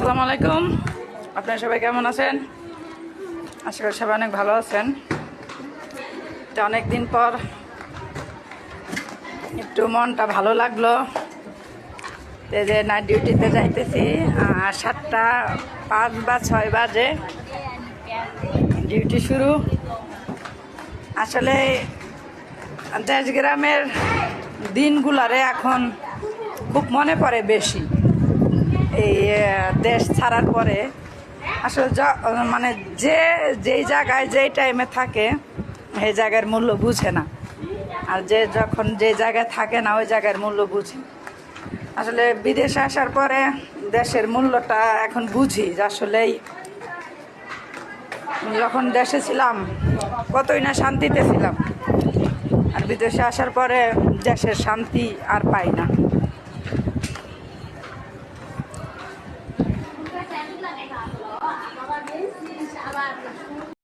আসসালামু আলাইকুম। আপনারা সবাই কেমন আছেন? আশা করি সবাই অনেক ভালো আছেন। তো অনেক দিন পর একটু মনটা ভালো লাগলো। যে নাইট ডিউটিতে যাইতেছি 7টা 5 বা 6 বাজে ডিউটি শুরু। আসলে দেশ গ্রামের দিনগুলারে এখন খুব মনে পড়ে বেশি। এই দেশ ছাড়ার পরে আসলে মানে যেই জায়গায় যেই টাইমে থাকে সেই জায়গার মূল্য বুঝে না, আর যখন যে জায়গায় থাকে না ওই জায়গার মূল্য বুঝে। আসলে বিদেশে আসার পরে দেশের মূল্যটা এখন বুঝি যে আসলেই যখন দেশে ছিলাম কতই না শান্তিতে ছিলাম, আর বিদেশে আসার পরে দেশের শান্তি আর পাই না।